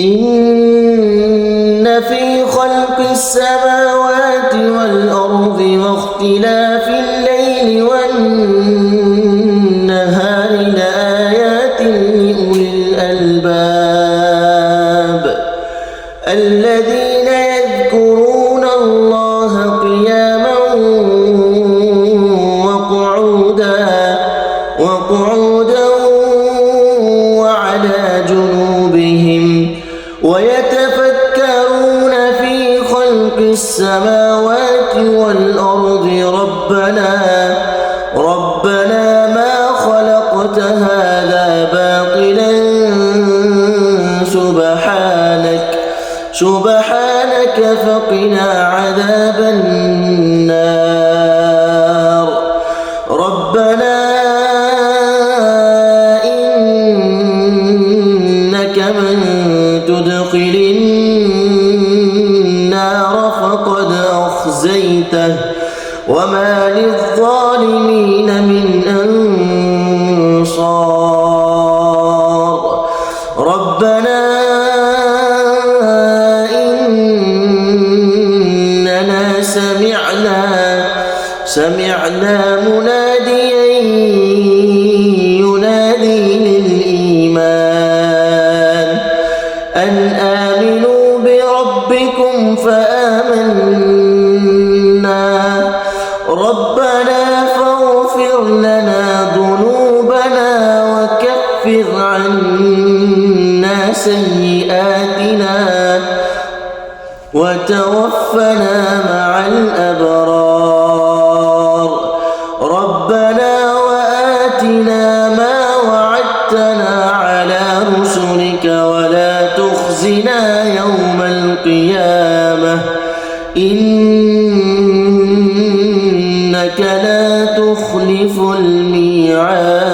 إن في خلق السماوات والأرض واختلاف الليل والنهار لآيات لأولي الألباب الذين يذكرون الله قياما وقعودا وعلى جنوبهم ويتفكرون في خلق السماوات والأرض ربنا ما خلقت هذا باطلا سبحانك فقنا عذاب النار ربنا إنك من تدخل النار فقد أخزيته وما للظالمين من أنصار ربنا إننا سمعنا مناديا ينادي للإيمان أن آمنوا بربكم فآمنا ربنا فاغفر لنا ذنوبنا وكفر عنا سيئاتنا وتوفنا مع الأبرار ربنا وآتنا ما وعدتنا على رسلك ولا تخزنا يوم القيامة إنك لا تخلف الميعاد.